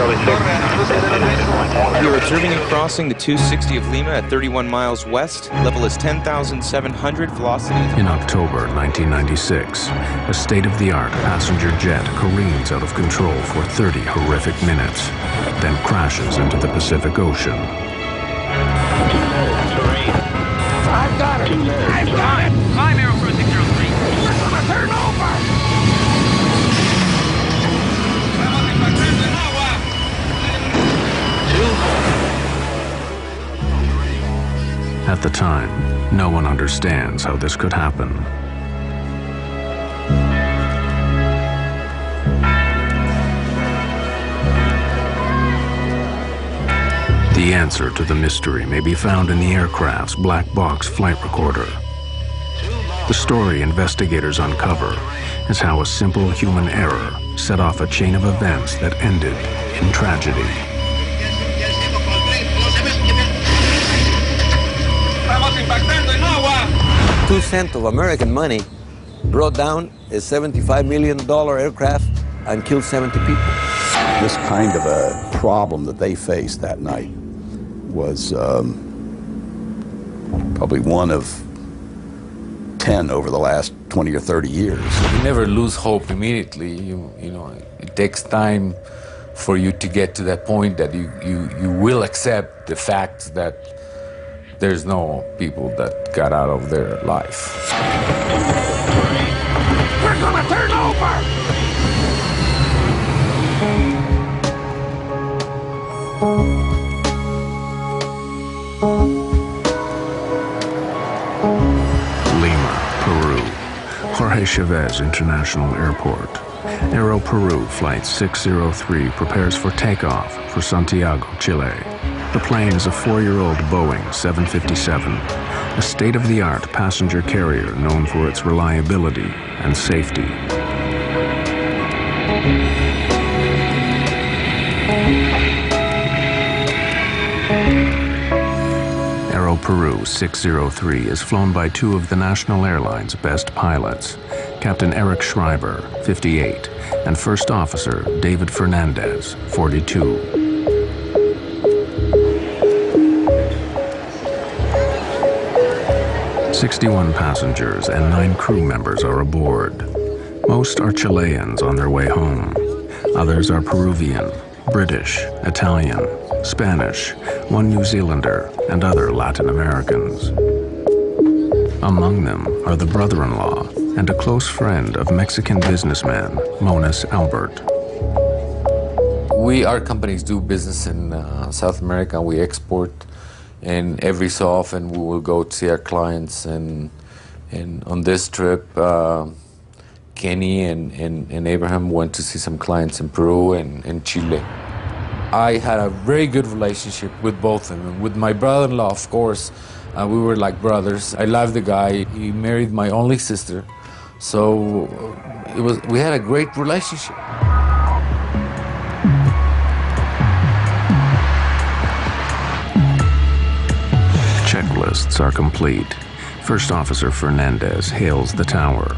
Charlie 6. We are observing and crossing the 260 of Lima at 31 miles west. Level is 10,700, velocity. In October 1996, a state-of-the-art passenger jet careens out of control for 30 horrific minutes, then crashes into the Pacific Ocean. I've got it! I've got it! Climb Aero Crew 603. We're gonna turn over! At the time, no one understands how this could happen. The answer to the mystery may be found in the aircraft's black box flight recorder. The story investigators uncover is how a simple human error set off a chain of events that ended in tragedy. 2 cents of American money brought down a $75 million aircraft and killed 70 people. This kind of a problem that they faced that night was probably one of 10 over the last 20 or 30 years. You never lose hope immediately. You know, it takes time for you to get to that point that you will accept the fact that there's no people that got out of their life. We're gonna turn over! Lima, Peru. Jorge Chavez International Airport. Aero Peru Flight 603 prepares for takeoff for Santiago, Chile. The plane is a 4-year-old Boeing 757, a state-of-the-art passenger carrier known for its reliability and safety. Aero Peru 603 is flown by 2 of the national airline's best pilots, Captain Eric Schreiber, 58, and First Officer David Fernandez, 42. 61 passengers and 9 crew members are aboard. Most are Chileans on their way home. Others are Peruvian, British, Italian, Spanish, 1 New Zealander, and other Latin Americans. Among them are the brother-in-law and a close friend of Mexican businessman Monas Albert. Our companies do business in South America. We export. And every so often we will go to see our clients. And on this trip, Kenny and Abraham went to see some clients in Peru and Chile. I had a very good relationship with both of them. With my brother-in-law, of course, we were like brothers. I love the guy. He married my only sister. So we had a great relationship. Checklists are complete. First Officer Fernandez hails the tower.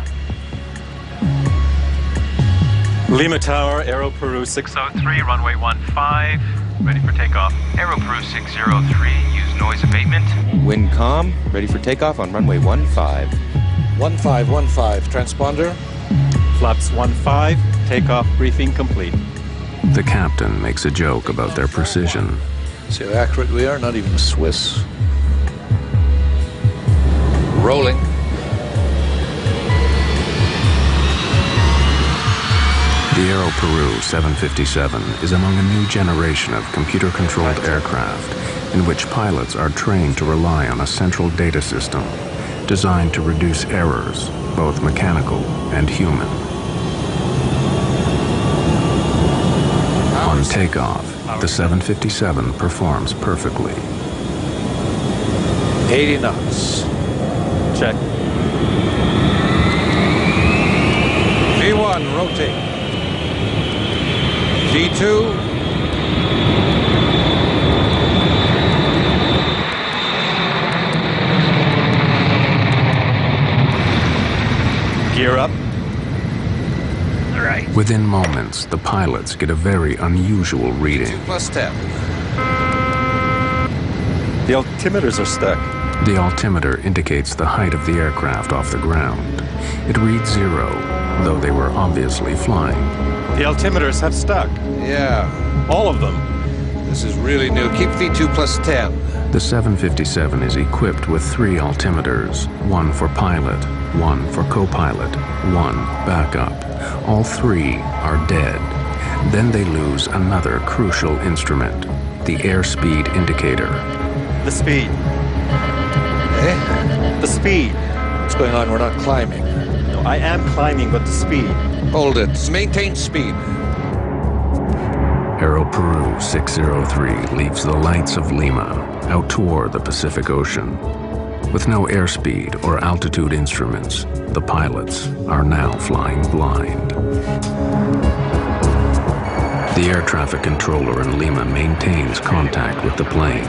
Lima Tower, Aero Peru 603, runway 15, ready for takeoff. Aero Crew 603, use noise abatement. Wind calm, ready for takeoff on runway 15. 1515, transponder. Flaps 15, takeoff briefing complete. The captain makes a joke about their precision. See how accurate we are? Not even Swiss. Rolling. The Aero Peru 757 is among a new generation of computer-controlled aircraft in which pilots are trained to rely on a central data system designed to reduce errors, both mechanical and human. On takeoff, the 757 performs perfectly. 80 knots. Check. V1, rotate. V2. Gear up. All right. right. Within moments, the pilots get a very unusual reading. 2 plus 10. The altimeters are stuck. The altimeter indicates the height of the aircraft off the ground. It reads 0, though they were obviously flying. The altimeters have stuck. Yeah. All of them. This is really new. Keep V2 plus 10. The 757 is equipped with 3 altimeters, 1 for pilot, 1 for co-pilot, 1 backup. All 3 are dead. Then they lose another crucial instrument, the airspeed indicator. The speed. Eh? The speed. What's going on? We're not climbing. No, I am climbing, but the speed. Hold it. Maintain speed. Aero Peru 603 leaves the lights of Lima out toward the Pacific Ocean. With no airspeed or altitude instruments, the pilots are now flying blind. The air traffic controller in Lima maintains contact with the plane,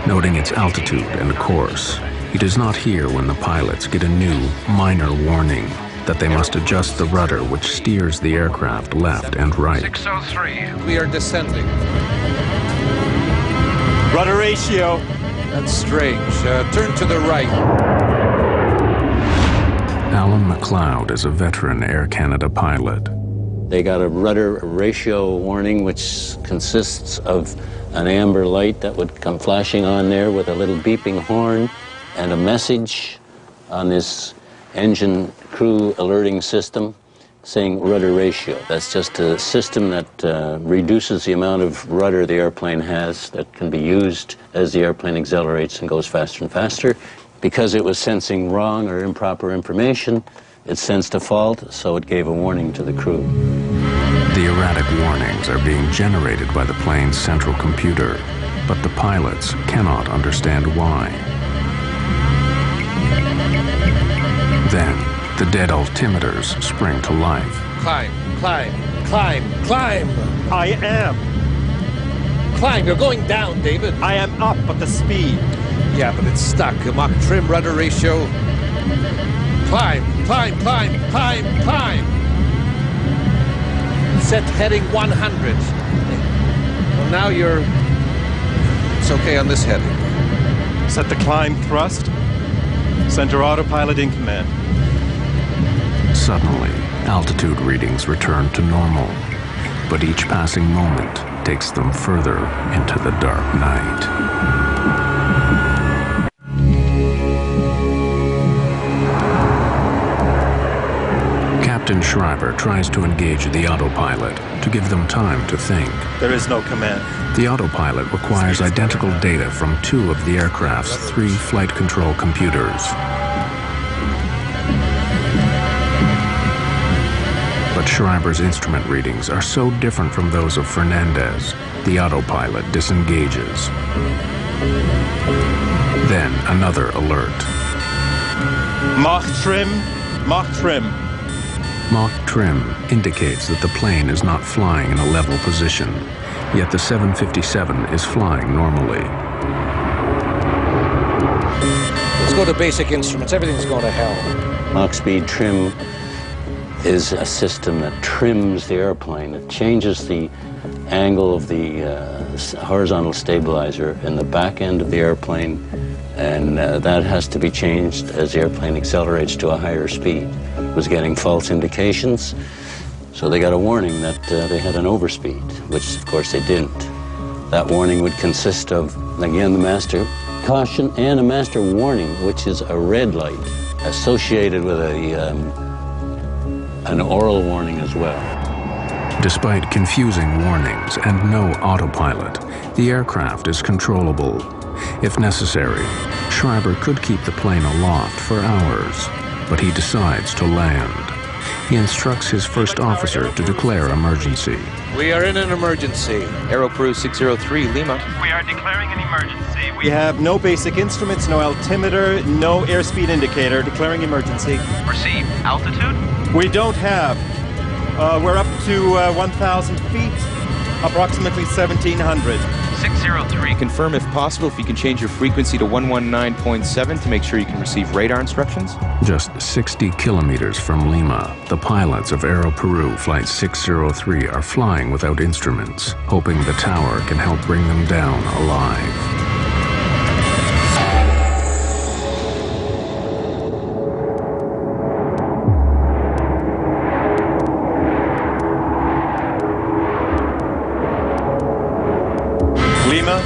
noting its altitude and course. He does not hear when the pilots get a new, minor warning that they must adjust the rudder which steers the aircraft left and right. 603. We are descending. Rudder ratio. That's strange. Turn to the right. Alan McLeod is a veteran Air Canada pilot. They got a rudder ratio warning, which consists of an amber light that would come flashing on there with a little beeping horn and a message on this engine crew alerting system saying rudder ratio. That's just a system that reduces the amount of rudder the airplane has that can be used as the airplane accelerates and goes faster and faster. Because it was sensing wrong or improper information, it sensed a fault, so it gave a warning to the crew. The erratic warnings are being generated by the plane's central computer, but the pilots cannot understand why. Then, the dead altimeters spring to life. Climb, climb, climb, climb. I am. Climb. You're going down, David. I am up, but the speed. Yeah, but it's stuck. Mach trim, rudder ratio. Climb, climb, climb, climb, climb. Set heading 100. Well, now you're... It's okay on this heading. Set the climb thrust. Center autopilot in command. Suddenly, altitude readings return to normal, but each passing moment takes them further into the dark night. Captain Schreiber tries to engage the autopilot to give them time to think. There is no command. The autopilot requires identical data from 2 of the aircraft's 3 flight control computers. But Schreiber's instrument readings are so different from those of Fernandez, the autopilot disengages. Then another alert. Mach trim, Mach trim. Mach trim indicates that the plane is not flying in a level position, yet the 757 is flying normally. Let's go to basic instruments. Everything's going to hell. Mach speed trim is a system that trims the airplane. It changes the angle of the horizontal stabilizer in the back end of the airplane, and that has to be changed as the airplane accelerates to a higher speed. It was getting false indications, so they got a warning that they had an overspeed, which of course they didn't. That warning would consist of, again, the master caution and a master warning, which is a red light associated with an oral warning as well. Despite confusing warnings and no autopilot, the aircraft is controllable. If necessary, Schreiber could keep the plane aloft for hours, but he decides to land. He instructs his first officer to declare emergency. We are in an emergency. Aero Peru 603, Lima. We are declaring an emergency. We have no basic instruments, no altimeter, no airspeed indicator. Declaring emergency. Receive. Altitude? We don't have. We're up to 1,000 feet, approximately 1,700. 603. Confirm if possible if you can change your frequency to 119.7 to make sure you can receive radar instructions. Just 60 kilometers from Lima, the pilots of Aero Peru Flight 603 are flying without instruments, hoping the tower can help bring them down alive. Lima,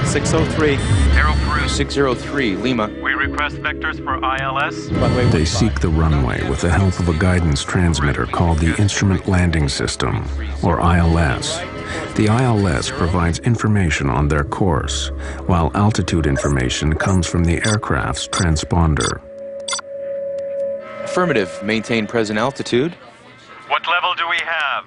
603. Aero Peru. 603, Lima. We request vectors for ILS. Runway They 15. seek the runway with the help of a guidance transmitter called the Instrument Landing System, or ILS. The ILS provides information on their course, while altitude information comes from the aircraft's transponder. Affirmative. Maintain present altitude. What level do we have?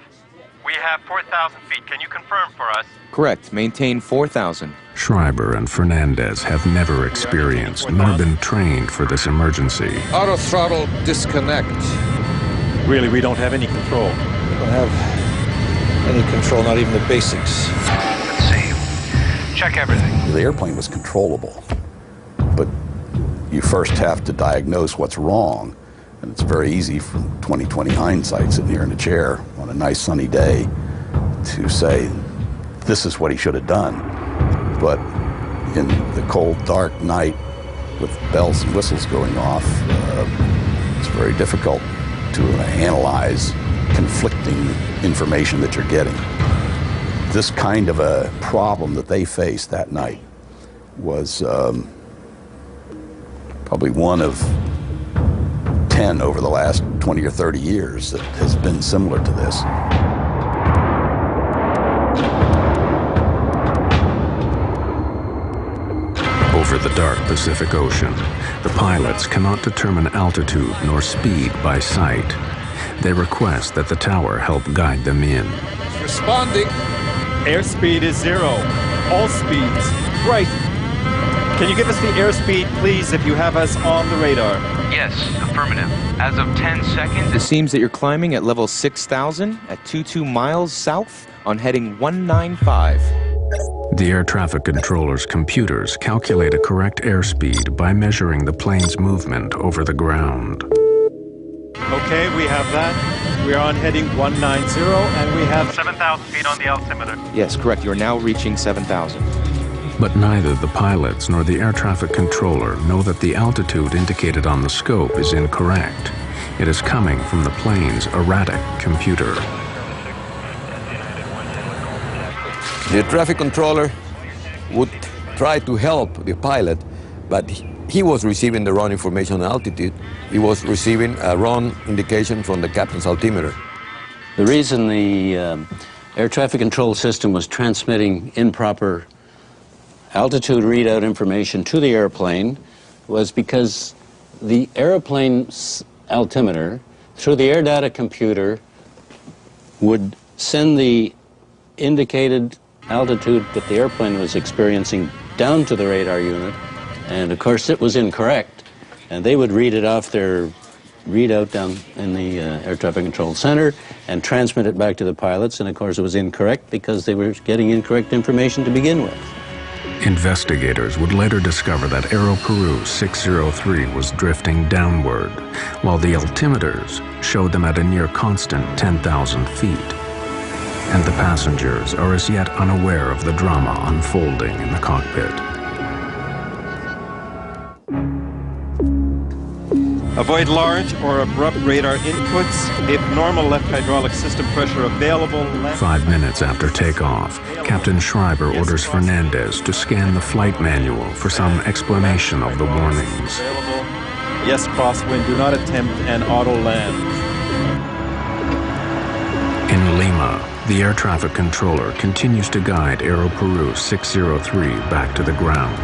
We have 4,000 feet. Can you confirm for us? Correct. Maintain 4,000. Schreiber and Fernandez have never experienced nor been trained for this emergency. Auto throttle disconnect. Really, we don't have any control. We don't have any control, not even the basics. Let's see. Check everything. The airplane was controllable, but you first have to diagnose what's wrong. And it's very easy from 20/20 hindsight, sitting here in a chair on a nice sunny day, to say, this is what he should have done. But in the cold, dark night with bells and whistles going off, it's very difficult to analyze conflicting information that you're getting. This kind of a problem that they faced that night was probably one of 10 over the last 20 or 30 years that has been similar to this. Over the dark Pacific Ocean, the pilots cannot determine altitude nor speed by sight. They request that the tower help guide them in. Responding. Airspeed is 0. All speeds. Right. Can you give us the airspeed, please, if you have us on the radar? Yes, affirmative. As of 10 seconds. It seems that you're climbing at level 6,000 at 22 miles south on heading 195. The air traffic controller's computers calculate a correct airspeed by measuring the plane's movement over the ground. Okay, we have that. We are on heading 190, and we have 7,000 feet on the altimeter. Yes, correct. You're now reaching 7,000. But neither the pilots nor the air traffic controller know that the altitude indicated on the scope is incorrect. It is coming from the plane's erratic computer. The traffic controller would try to help the pilot, but he was receiving the wrong information on altitude. He was receiving a wrong indication from the captain's altimeter. The reason the air traffic control system was transmitting improper altitude readout information to the airplane was because the airplane's altimeter, through the air data computer, would send the indicated altitude that the airplane was experiencing down to the radar unit, and of course it was incorrect, and they would read it off their readout down in the air traffic control center and transmit it back to the pilots, and of course it was incorrect because they were getting incorrect information to begin with. Investigators would later discover that Aero Peru 603 was drifting downward, while the altimeters showed them at a near constant 10,000 feet. And the passengers are as yet unaware of the drama unfolding in the cockpit. Avoid large or abrupt radar inputs. If normal left hydraulic system pressure available, 5 minutes after takeoff, Captain Schreiber orders Fernandez to scan the flight manual for some explanation of the warnings. Yes, crosswind. Do not attempt an auto land. In Lima, the air traffic controller continues to guide Aero Peru 603 back to the ground.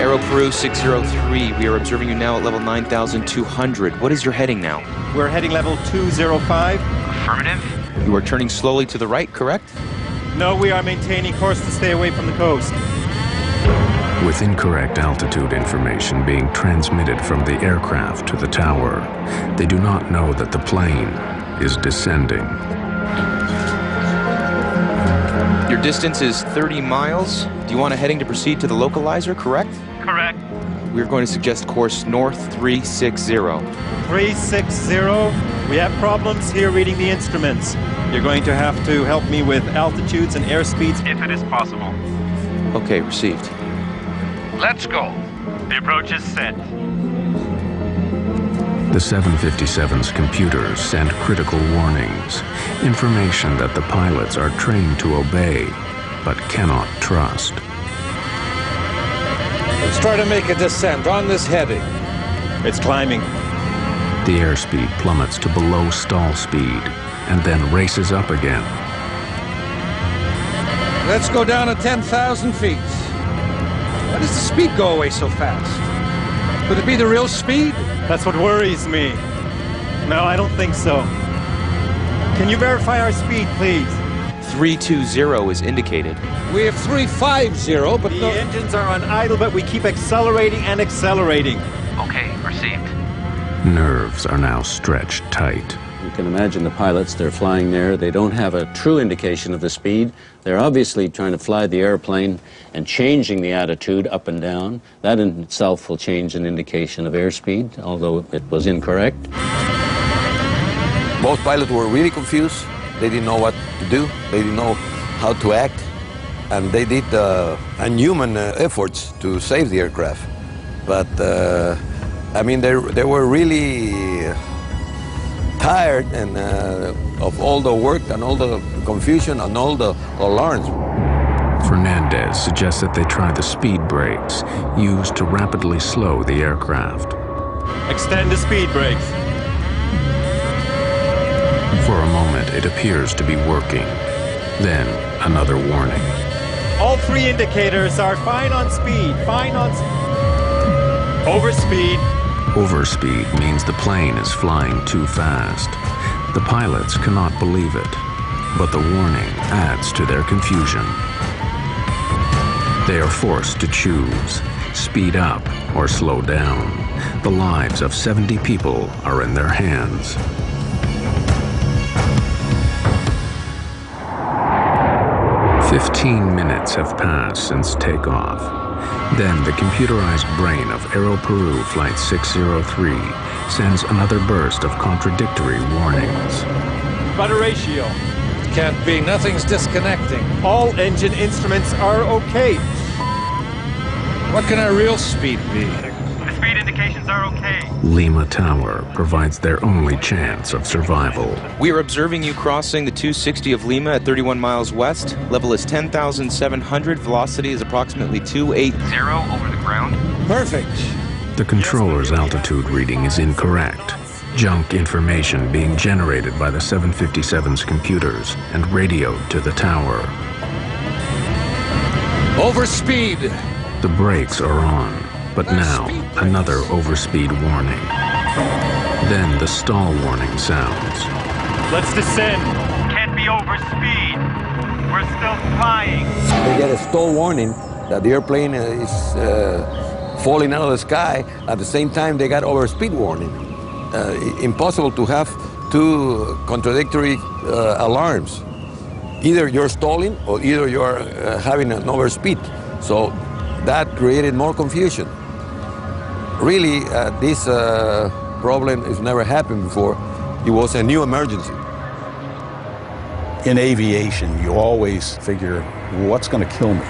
Aero Peru 603, we are observing you now at level 9,200. What is your heading now? We're heading level 205. Affirmative. You are turning slowly to the right, correct? No, we are maintaining course to stay away from the coast. With incorrect altitude information being transmitted from the aircraft to the tower, they do not know that the plane is descending. Your distance is 30 miles. Do you want a heading to proceed to the localizer, correct? Correct. We're going to suggest course north 360. 360. We have problems here reading the instruments. You're going to have to help me with altitudes and airspeeds. If it is possible. Okay, received. Let's go. The approach is set. The 757's computers send critical warnings, information that the pilots are trained to obey, but cannot trust. Let's try to make a descent on this heading. It's climbing. The airspeed plummets to below stall speed and then races up again. Let's go down to 10,000 feet. Why does the speed go away so fast? Could it be the real speed? That's what worries me. No, I don't think so. Can you verify our speed, please? 320 is indicated. We have 350, but The engines are on idle, but we keep accelerating and accelerating. Okay, received. Nerves are now stretched tight. You can imagine the pilots, they're flying there. They don't have a true indication of the speed. They're obviously trying to fly the airplane and changing the attitude up and down. That in itself will change an indication of airspeed, although it was incorrect. Both pilots were really confused. They didn't know what to do. They didn't know how to act. And they did unhuman efforts to save the aircraft. But, I mean, they were really tired and of all the work and all the confusion and all the alarms. Fernandez suggests that they try the speed brakes used to rapidly slow the aircraft. Extend the speed brakes. For a moment, it appears to be working. Then, another warning. All three indicators are fine on speed. Fine on overspeed. Overspeed means the plane is flying too fast. The pilots cannot believe it, but the warning adds to their confusion. They are forced to choose, speed up or slow down. The lives of 70 people are in their hands. "15 minutes have passed since takeoff. Then the computerized brain of Aero Peru Flight 603 sends another burst of contradictory warnings. Rudder ratio. can't be. Nothing's disconnecting. All engine instruments are okay. What can our real speed be? The speed indications are okay. Lima Tower provides their only chance of survival. We are observing you crossing the 260 of Lima at 31 miles west. Level is 10,700. Velocity is approximately 280 over the ground. Perfect. The controller's altitude reading is incorrect. Junk information being generated by the 757's computers and radioed to the tower. Overspeed. The brakes are on, but now another overspeed warning. Then the stall warning sounds. Let's descend. Can't be over speed. We're still flying. They get a stall warning that the airplane is falling out of the sky. At the same time, they got overspeed warning. Impossible to have two contradictory alarms. Either you're stalling or either you're having an overspeed. So that created more confusion. Really, this problem has never happened before. It was a new emergency. In aviation, you always figure, what's going to kill me?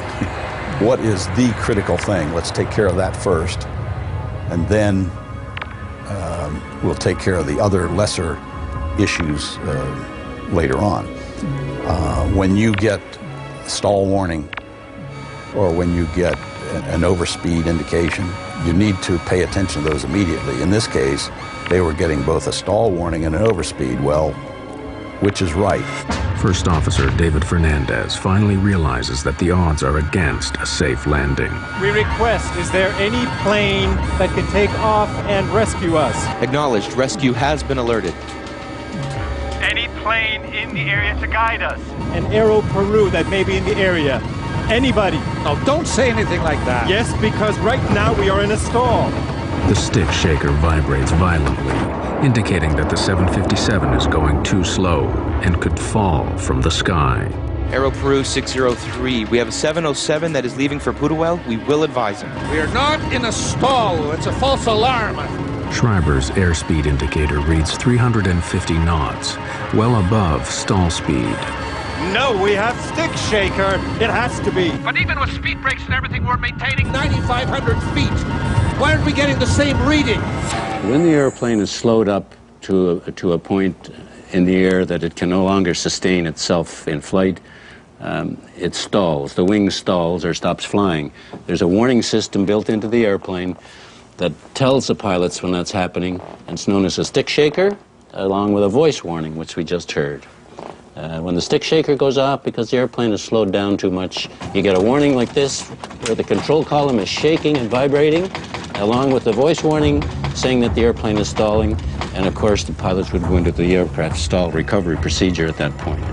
What is the critical thing? Let's take care of that first. And then we'll take care of the other lesser issues later on. When you get stall warning or when you get an overspeed indication, you need to pay attention to those immediately. In this case, they were getting both a stall warning and an overspeed. Well, which is right? First Officer David Fernandez finally realizes that the odds are against a safe landing. We request, is there any plane that can take off and rescue us? Acknowledged. Rescue has been alerted. Any plane in the area to guide us? An Aero Peru that may be in the area. Anybody? No, don't say anything like that. Yes, because right now we are in a stall. The stick shaker vibrates violently, indicating that the 757 is going too slow and could fall from the sky. Aero Peru 603. We have a 707 that is leaving for Pudahuel. We will advise him. We are not in a stall. It's a false alarm. Schreiber's airspeed indicator reads 350 knots, well above stall speed. No, we have stick shaker. It has to be. But even with speed brakes and everything, we're maintaining 9,500 feet. Why aren't we getting the same reading? When the airplane is slowed up to a point in the air that it can no longer sustain itself in flight, it stalls. The wing stalls or stops flying. There's a warning system built into the airplane that tells the pilots when that's happening. It's known as a stick shaker, along with a voice warning, which we just heard. When the stick shaker goes off because the airplane is slowed down too much, you get a warning like this, where the control column is shaking and vibrating, along with the voice warning saying that the airplane is stalling. And of course, the pilots would go into the aircraft stall recovery procedure at that point.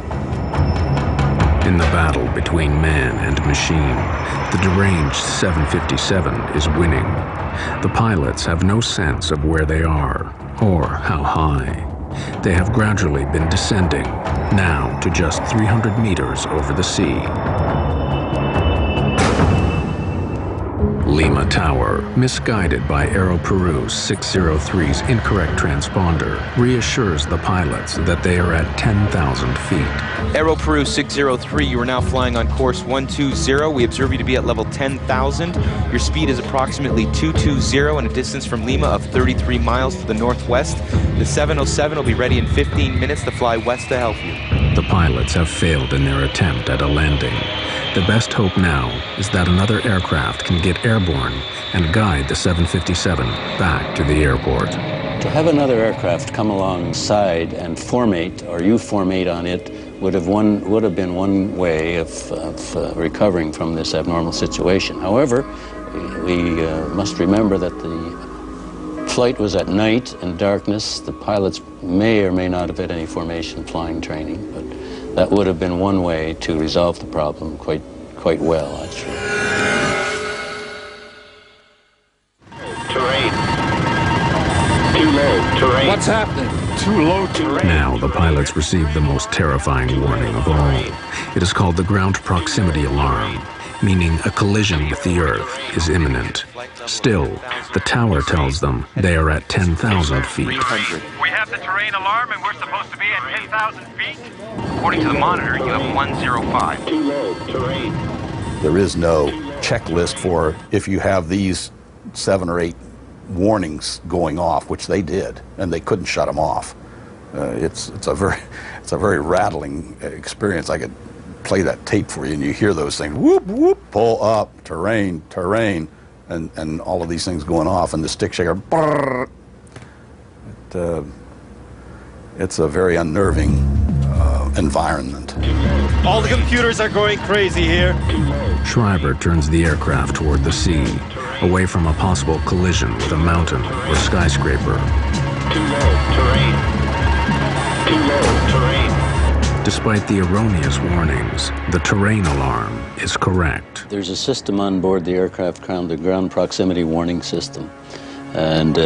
In the battle between man and machine, the deranged 757 is winning. The pilots have no sense of where they are or how high. They have gradually been descending, now to just 300 meters over the sea. Lima Tower, misguided by Aero Peru's 603's incorrect transponder, reassures the pilots that they are at 10,000 feet. Aero Peru 603, you are now flying on course 120. We observe you to be at level 10,000. Your speed is approximately 220 and a distance from Lima of 33 miles to the northwest. The 707 will be ready in 15 minutes to fly west to help you. The pilots have failed in their attempt at a landing. The best hope now is that another aircraft can get airborne and guide the 757 back to the airport. To have another aircraft come alongside and formate, or you formate on it, would have been one way of recovering from this abnormal situation. However, we must remember that the flight was at night and darkness. The pilots may or may not have had any formation flying training, but that would have been one way to resolve the problem quite well, actually. Terrain. Too low terrain. What's happening? Too low terrain. Now the pilots receive the most terrifying warning of all. It is called the ground proximity alarm, meaning a collision with the Earth is imminent. Still, the tower tells them they are at 10,000 feet. We have the terrain alarm and we're supposed to be at 10,000 feet? According to the monitor, you have 105. Too low terrain. There is no checklist for if you have these 7 or 8 warnings going off, which they did, and they couldn't shut them off. It's a very rattling experience. I could play that tape for you, and you hear those things: whoop whoop, pull up, terrain, terrain, and all of these things going off, and the stick shaker. Brrr. It's a very unnerving environment. All the computers are going crazy here. Schreiber turns the aircraft toward the sea, away from a possible collision with a mountain or skyscraper. Too low terrain. Too low terrain. Despite the erroneous warnings, the terrain alarm is correct. There's a system on board the aircraft called the ground proximity warning system, and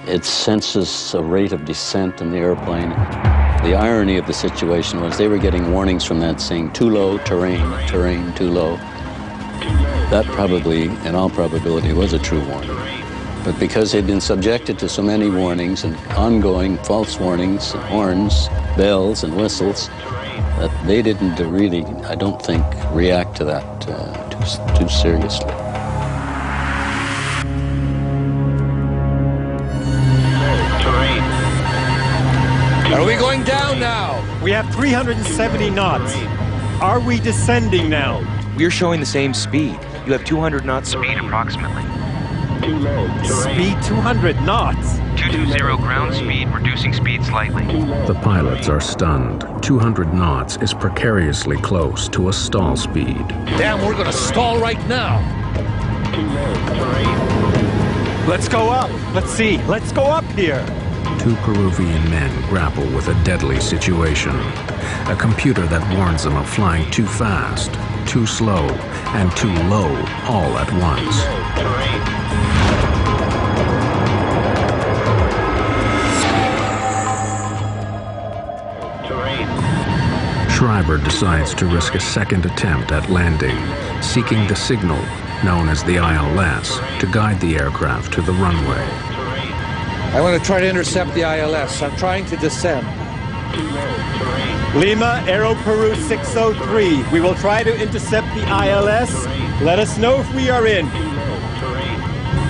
it senses a rate of descent in the airplane. The irony of the situation was they were getting warnings from that saying too low, terrain, terrain, too low. That probably, in all probability, was a true warning. But because they'd been subjected to so many warnings and ongoing false warnings, and horns, bells, and whistles, that they didn't really, I don't think, react to that too seriously. Are we going down now? We have 370 knots. Are we descending now? We are showing the same speed. You have 200 knots speed approximately. Too low terrain. Speed 200 knots. 220 ground speed, reducing speed slightly. The pilots are stunned. 200 knots is precariously close to a stall speed. Damn, we're gonna stall right now. Too low terrain. Let's go up. Let's see. Let's go up here. 2 Peruvian men grapple with a deadly situation. A computer that warns them of flying too fast, too slow, and too low all at once. Schreiber Albert decides to risk a second attempt at landing, seeking the signal, known as the ILS, to guide the aircraft to the runway. I want to try to intercept the ILS. I'm trying to descend. Lima, Aero Peru 603. We will try to intercept the ILS. Let us know if we are in.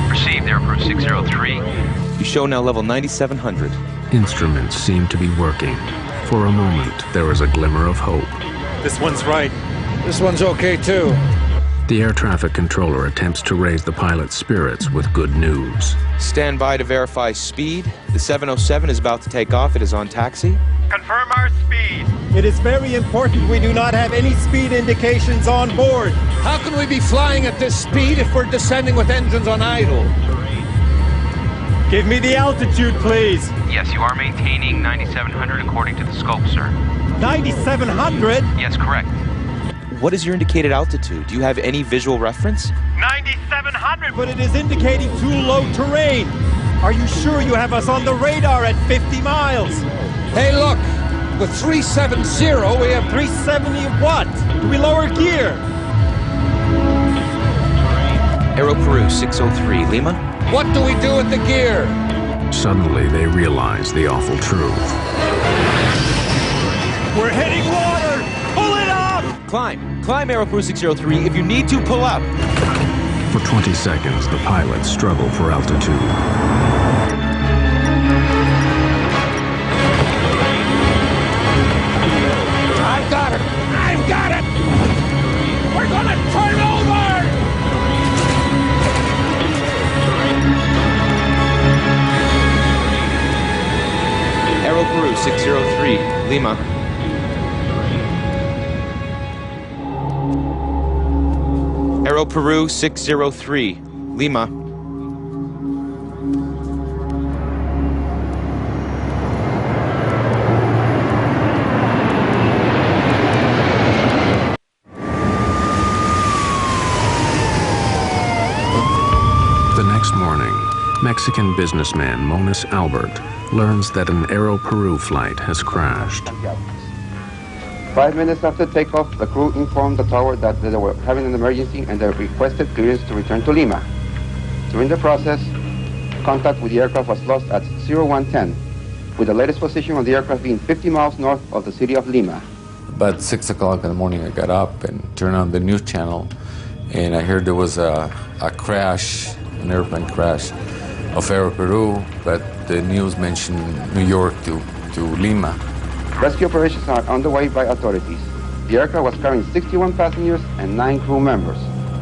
Received, Aero Peru 603. You show now level 9700. Instruments seem to be working. For a moment, there is a glimmer of hope. This one's right. This one's okay, too. The air traffic controller attempts to raise the pilot's spirits with good news. Stand by to verify speed. The 707 is about to take off. It is on taxi. Confirm our speed. It is very important we do not have any speed indications on board. How can we be flying at this speed if we're descending with engines on idle? Give me the altitude, please. Yes, you are maintaining 9700 according to the scope, sir. 9,700? Yes, correct. What is your indicated altitude? Do you have any visual reference? 9,700! But it is indicating too low terrain. Are you sure you have us on the radar at 50 miles? Hey, look! With 370, we have 370 what? Do we lower gear? Aero Peru 603, Lima. What do we do with the gear? Suddenly, they realize the awful truth. We're hitting water! Pull it up! Climb Aero Peru 603. If you need to, pull up. For 20 seconds, the pilots struggle for altitude. I've got it! I've got it! We're gonna turn over! Aero Peru 603, Lima. Aero Peru 603, Lima. The next morning, Mexican businessman Monas Albert learns that an Aero Peru flight has crashed. 5 minutes after takeoff, the crew informed the tower that they were having an emergency and they requested clearance to return to Lima. During the process, contact with the aircraft was lost at 0110, with the latest position of the aircraft being 50 miles north of the city of Lima. About 6 o'clock in the morning, I got up and turned on the news channel, and I heard there was a crash, an airplane crash of Aero Peru, but the news mentioned New York to Lima. Rescue operations are underway by authorities. The aircraft was carrying 61 passengers and 9 crew members.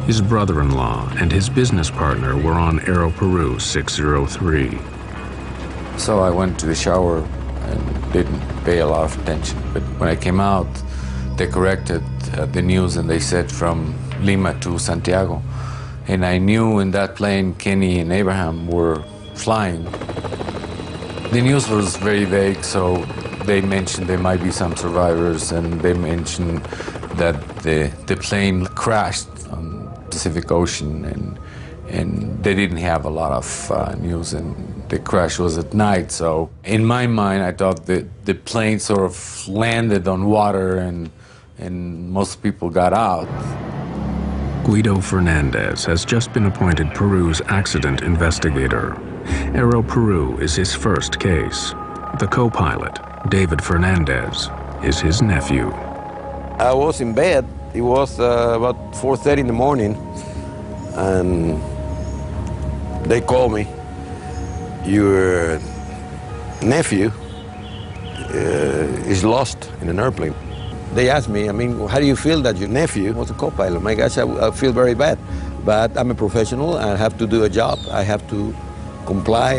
His brother-in-law and his business partner were on Aero Peru 603. So I went to the shower and didn't pay a lot of attention. But when I came out, they corrected the news and they said from Lima to Santiago. And I knew in that plane Kenny and Abraham were flying. The news was very vague, so they mentioned there might be some survivors, and they mentioned that the plane crashed on the Pacific Ocean, and they didn't have a lot of news, and the crash was at night. So in my mind, I thought that the plane sort of landed on water, and most people got out. Guido Fernandez has just been appointed Peru's accident investigator. Aero Peru is his first case. The co-pilot, David Fernandez, is his nephew. I was in bed. It was about 4:30 in the morning, and they called me. Your nephew is lost in an airplane. They asked me, how do you feel that your nephew was a co-pilot? My gosh, I feel very bad, but I'm a professional. I have to do a job. I have to comply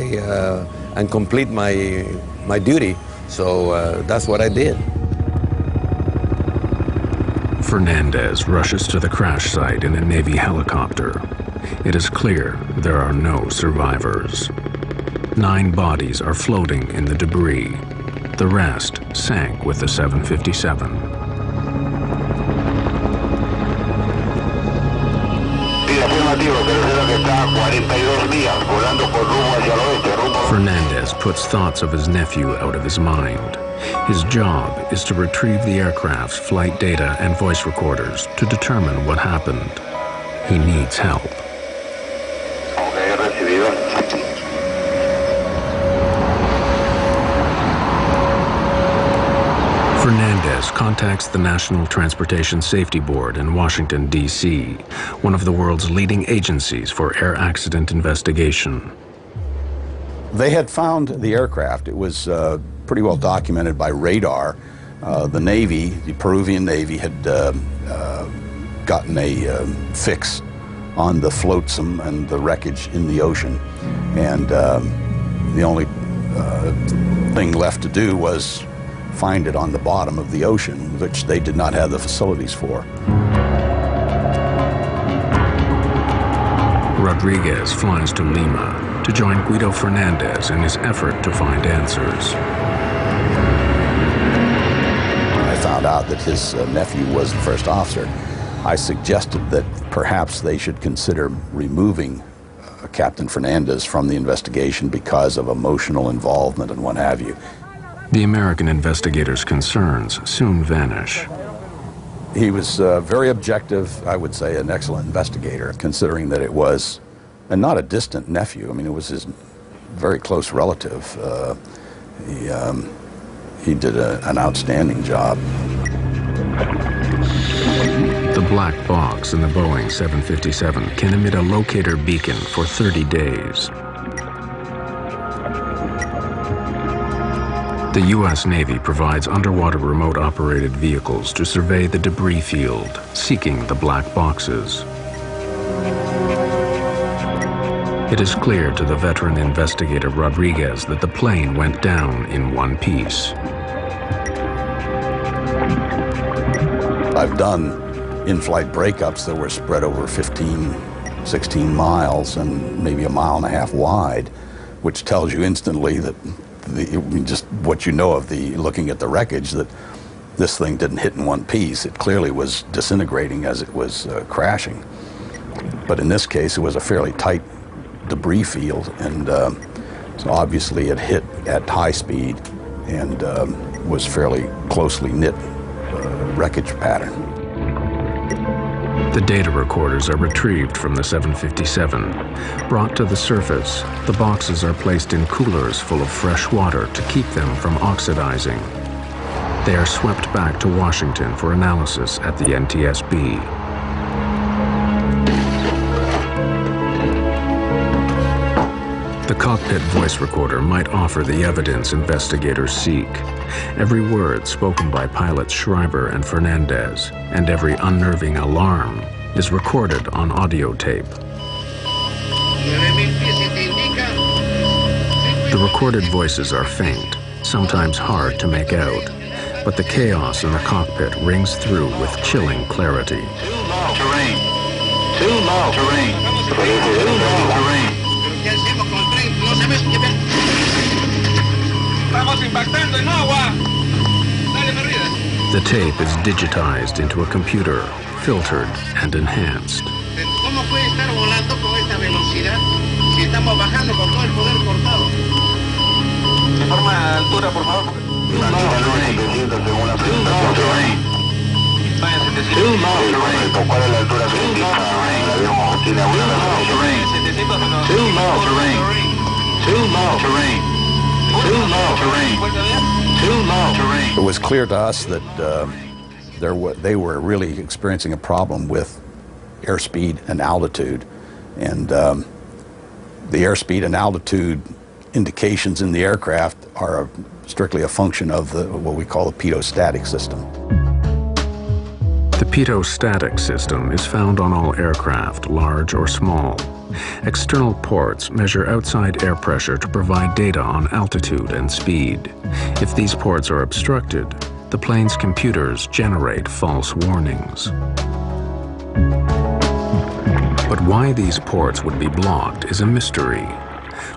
and complete my duty. So that's what I did. Fernandez rushes to the crash site in a Navy helicopter. It is clear there are no survivors. 9 bodies are floating in the debris. The rest sank with the 757. Fernandez puts thoughts of his nephew out of his mind. His job is to retrieve the aircraft's flight data and voice recorders to determine what happened. He needs help. Fernandez contacts the National Transportation Safety Board in Washington, D.C., one of the world's leading agencies for air accident investigation. They had found the aircraft. It was pretty well documented by radar. The Navy, the Peruvian Navy, had gotten a fix on the flotsam and the wreckage in the ocean. And the only thing left to do was find it on the bottom of the ocean, which they did not have the facilities for. Rodriguez flies to Lima to join Guido Fernandez in his effort to find answers. When I found out that his nephew was the first officer, I suggested that perhaps they should consider removing Captain Fernandez from the investigation because of emotional involvement and what have you. The American investigator's concerns soon vanish. He was very objective, I would say an excellent investigator, considering that it was, and not a distant nephew, I mean, it was his very close relative. He did an outstanding job. The black box in the Boeing 757 can emit a locator beacon for 30 days. The U.S. Navy provides underwater remote-operated vehicles to survey the debris field, seeking the black boxes. It is clear to the veteran investigator Rodriguez that the plane went down in one piece. I've done in-flight breakups that were spread over 15, 16 miles and maybe a mile and a half wide, which tells you instantly that just what you know of looking at the wreckage, that this thing didn't hit in one piece. It clearly was disintegrating as it was crashing. But in this case, it was a fairly tight debris field, and so obviously it hit at high speed and was fairly closely knit wreckage pattern. The data recorders are retrieved from the 757. Brought to the surface, the boxes are placed in coolers full of fresh water to keep them from oxidizing. They are swept back to Washington for analysis at the NTSB. The cockpit voice recorder might offer the evidence investigators seek. Every word spoken by pilots Schreiber and Fernandez, and every unnerving alarm, is recorded on audio tape. The recorded voices are faint, sometimes hard to make out, but the chaos in the cockpit rings through with chilling clarity. Too low terrain. Too low terrain. Too low terrain. The tape is digitized into a computer, filtered and enhanced. ¿Cómo puede estar volando con esta velocidad si estamos bajando con todo el poder cortado? Informa a altura, por favor. Too low terrain. Too low terrain. ¿Cuál es la altura que indica el avión tiene alguna terrain? Too low terrain. Too low terrain. Too low terrain. Too low terrain. It was clear to us that they were really experiencing a problem with airspeed and altitude, and the airspeed and altitude indications in the aircraft are strictly a function of what we call the pitot-static system. The pitot-static system is found on all aircraft, large or small. External ports measure outside air pressure to provide data on altitude and speed. If these ports are obstructed, the plane's computers generate false warnings. But why these ports would be blocked is a mystery.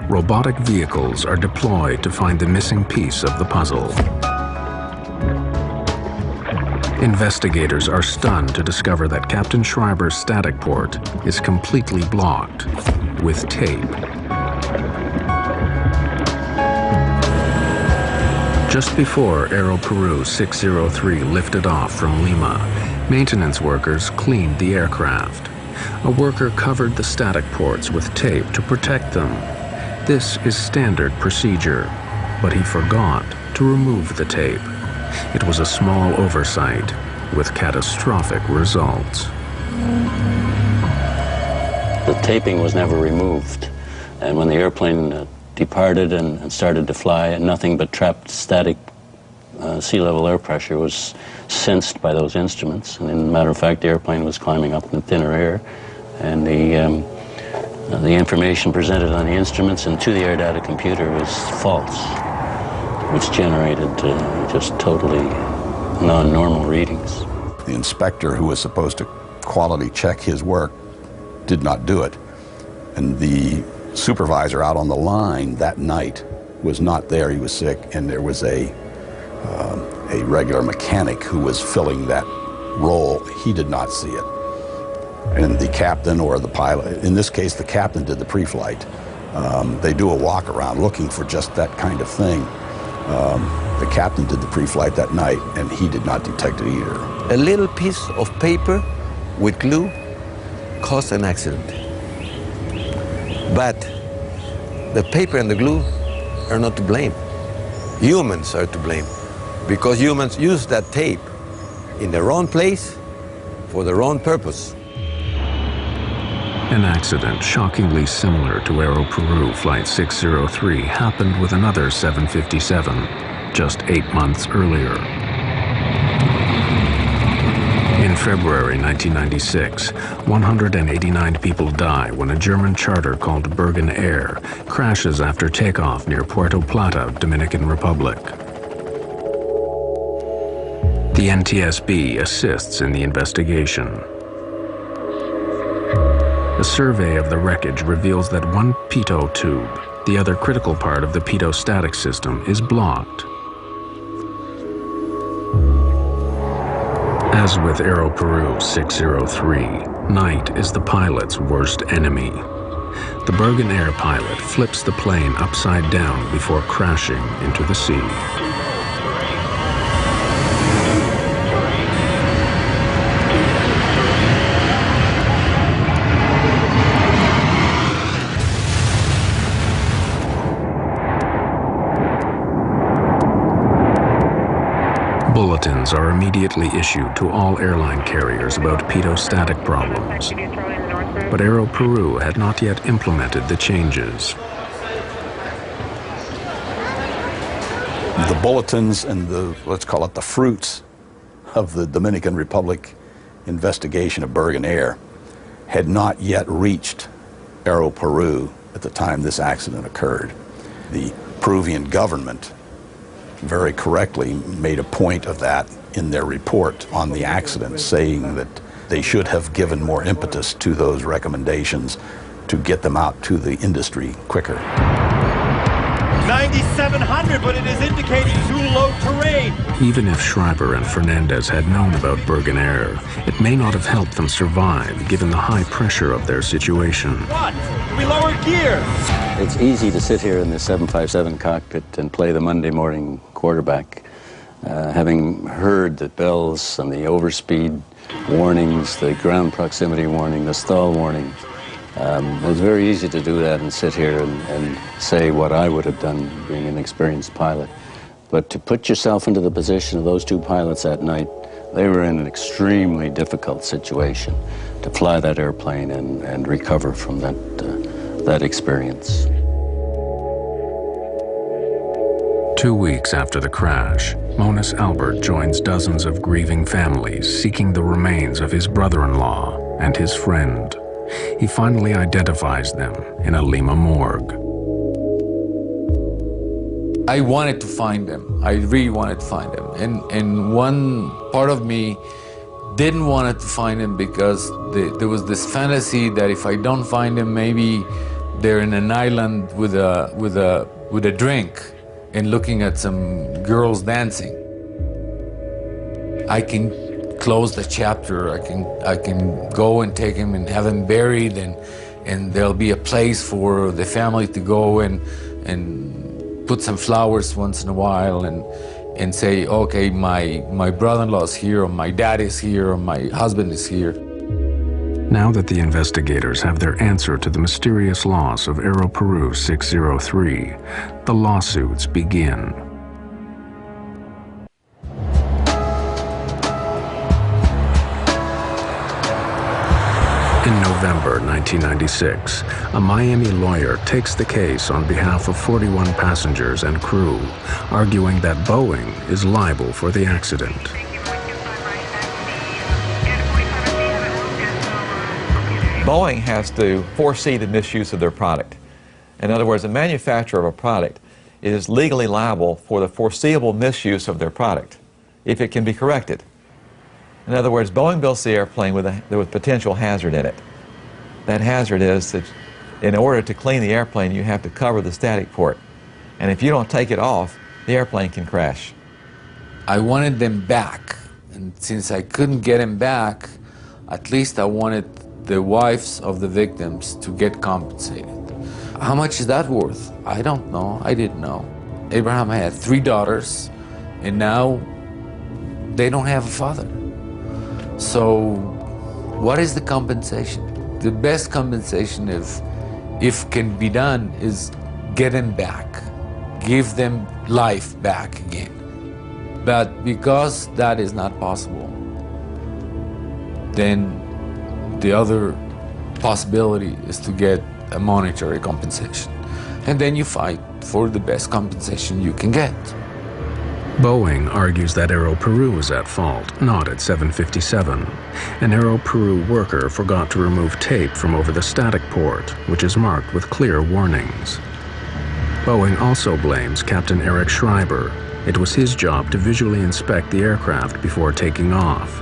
Robotic vehicles are deployed to find the missing piece of the puzzle. Investigators are stunned to discover that Captain Schreiber's static port is completely blocked with tape. Just before Aero Peru 603 lifted off from Lima, maintenance workers cleaned the aircraft. A worker covered the static ports with tape to protect them. This is standard procedure, but he forgot to remove the tape. It was a small oversight with catastrophic results. The taping was never removed, and when the airplane departed and started to fly, nothing but trapped static sea level air pressure was sensed by those instruments. And as a matter of fact, the airplane was climbing up in thinner air, and the information presented on the instruments and to the air data computer was false, which generated just totally non-normal readings. The inspector who was supposed to quality check his work did not do it. And the supervisor out on the line that night was not there. He was sick, and there was a regular mechanic who was filling that role. He did not see it. And the captain or the pilot, in this case the captain did the pre-flight. They do a walk around looking for just that kind of thing. The captain did the pre-flight that night, and he did not detect it either. A little piece of paper with glue caused an accident. But the paper and the glue are not to blame. Humans are to blame, because humans use that tape in the wrong place for the wrong purpose. An accident shockingly similar to Aero Peru Flight 603 happened with another 757 just 8 months earlier. In February 1996, 189 people die when a German charter called Bergen Air crashes after takeoff near Puerto Plata, Dominican Republic. The NTSB assists in the investigation. A survey of the wreckage reveals that one pitot tube, the other critical part of the pitot-static system, is blocked. As with Aero Peru 603, night is the pilot's worst enemy. The Bergen Air pilot flips the plane upside down before crashing into the sea. Bulletins are immediately issued to all airline carriers about pitot-static problems. But Aero Peru had not yet implemented the changes. The bulletins and the, let's call it the fruits of the Dominican Republic investigation of Bergen Air had not yet reached Aero Peru at the time this accident occurred. The Peruvian government very correctly made a point of that in their report on the accident, saying that they should have given more impetus to those recommendations to get them out to the industry quicker. 9,700, but it is indicating too low terrain. Even if Schreiber and Fernandez had known about Bergen Air, it may not have helped them survive given the high pressure of their situation. What? We lower gear. It's easy to sit here in the 757 cockpit and play the Monday morning quarterback, having heard the bells and the overspeed warnings, the ground proximity warning, the stall warning. It's very easy to do that and sit here and say what I would have done being an experienced pilot. But to put yourself into the position of those two pilots that night, they were in an extremely difficult situation to fly that airplane and recover from that experience. 2 weeks after the crash, Moniz Albert joins dozens of grieving families seeking the remains of his brother-in-law and his friend. He finally identifies them in a Lima morgue. I wanted to find them. I really wanted to find them. And one part of me didn't want to find them because there was this fantasy that if I don't find them, maybe they're in an island with a drink and looking at some girls dancing. I can close the chapter. I can go and take him and have him buried, and there'll be a place for the family to go and put some flowers once in a while and say, okay, my brother-in-law's here, or my dad is here, or my husband is here. Now that the investigators have their answer to the mysterious loss of Aero Peru 603, the lawsuits begin. In November 1996, a Miami lawyer takes the case on behalf of 41 passengers and crew, arguing that Boeing is liable for the accident. Boeing has to foresee the misuse of their product. In other words, the manufacturer of a product is legally liable for the foreseeable misuse of their product, if it can be corrected. In other words, Boeing builds the airplane with a potential hazard in it. That hazard is that in order to clean the airplane, you have to cover the static port. And if you don't take it off, the airplane can crash. I wanted them back. And since I couldn't get them back, at least I wanted the wives of the victims to get compensated. How much is that worth? I don't know. I didn't know. Abraham had 3 daughters, and now they don't have a father. So what is the compensation? The best compensation, if can be done, is get them back. Give them life back again. But because that is not possible, then the other possibility is to get a monetary compensation. And then you fight for the best compensation you can get. Boeing argues that Aero Peru is at fault, not at 757. An Aero Peru worker forgot to remove tape from over the static port, which is marked with clear warnings. Boeing also blames Captain Eric Schreiber. It was his job to visually inspect the aircraft before taking off.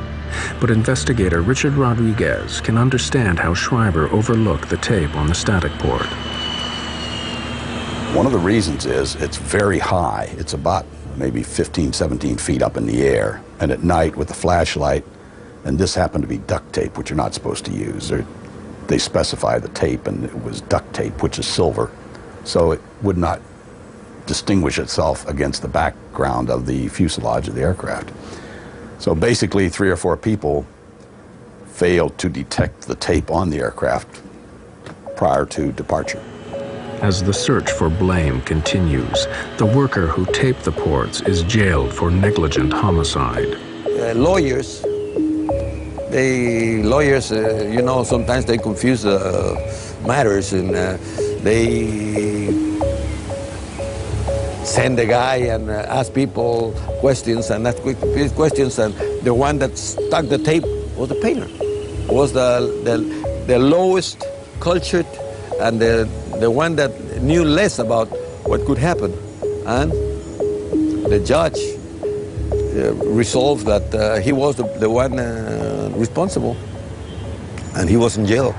But investigator Richard Rodriguez can understand how Schreiber overlooked the tape on the static port. One of the reasons is it's very high. It's about maybe 15, 17 feet up in the air, and at night with a flashlight, and this happened to be duct tape, which you're not supposed to use. They specify the tape, and it was duct tape, which is silver, so it would not distinguish itself against the background of the fuselage of the aircraft. So basically 3 or 4 people failed to detect the tape on the aircraft prior to departure. As the search for blame continues, the worker who taped the ports is jailed for negligent homicide. Lawyers, you know, sometimes they confuse matters, and they send a guy and ask people questions and ask questions, and the one that stuck the tape was the painter. Was the lowest cultured and the one that knew less about what could happen. And the judge resolved that he was the one responsible, and he was in jail.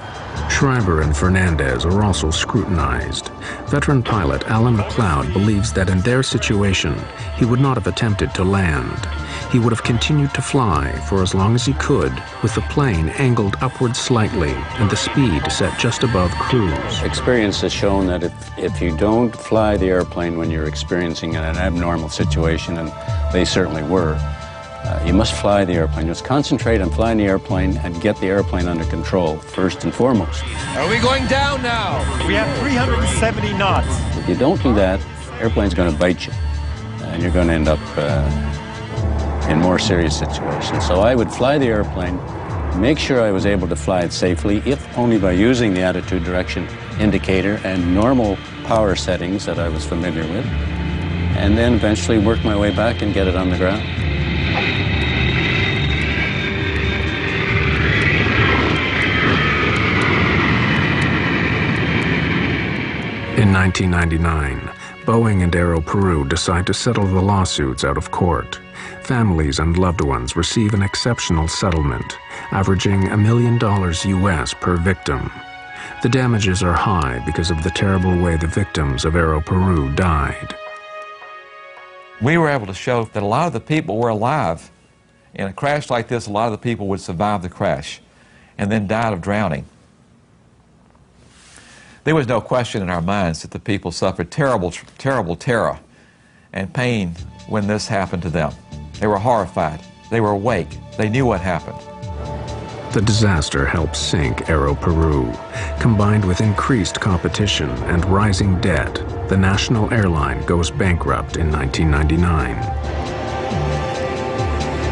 Schreiber and Fernandez are also scrutinized. Veteran pilot Alan McLeod believes that in their situation, he would not have attempted to land. He would have continued to fly for as long as he could, with the plane angled upward slightly and the speed set just above cruise. Experience has shown that if you don't fly the airplane when you're experiencing an abnormal situation, and they certainly were, you must fly the airplane. Just concentrate on flying the airplane and get the airplane under control, first and foremost. Are we going down now? We have 370 knots. If you don't do that, airplane's going to bite you, and you're going to end up in more serious situations. So I would fly the airplane, make sure I was able to fly it safely, if only by using the attitude direction indicator and normal power settings that I was familiar with, and then eventually work my way back and get it on the ground. In 1999, Boeing and Aero Peru decide to settle the lawsuits out of court. Families and loved ones receive an exceptional settlement, averaging $1 million US per victim. The damages are high because of the terrible way the victims of Aero Peru died. We were able to show that a lot of the people were alive. In a crash like this, a lot of the people would survive the crash and then died of drowning. There was no question in our minds that the people suffered terrible terror and pain when this happened to them. They were horrified. They were awake. They knew what happened. The disaster helped sink Aero Peru. Combined with increased competition and rising debt, the national airline goes bankrupt in 1999.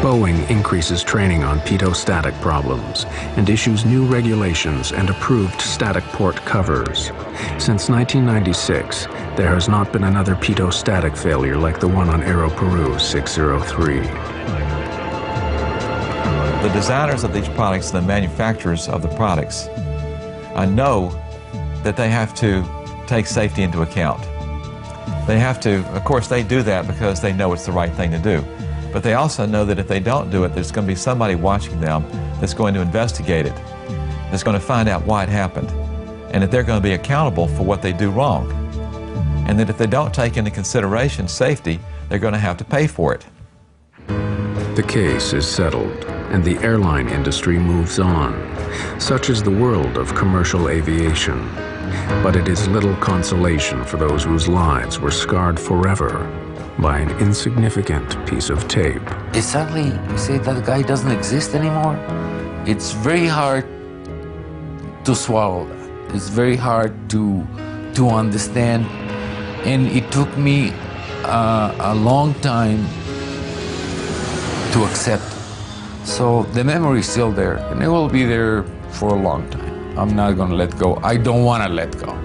Boeing increases training on pitot-static problems and issues new regulations and approved static port covers. Since 1996, there has not been another pitot-static failure like the one on Aero Peru 603. The designers of these products and the manufacturers of the products, I know that they have to take safety into account. They have to, of course, they do that because they know it's the right thing to do. But they also know that if they don't do it, there's going to be somebody watching them that's going to investigate it, that's going to find out why it happened, and that they're going to be accountable for what they do wrong. And that if they don't take into consideration safety, they're going to have to pay for it. The case is settled, and the airline industry moves on. Such is the world of commercial aviation. But it is little consolation for those whose lives were scarred forever by an insignificant piece of tape. Suddenly, you say that guy doesn't exist anymore. It's very hard to swallow that. It's very hard to understand. And it took me a long time to accept. So the memory is still there, and it will be there for a long time. I'm not going to let go. I don't want to let go.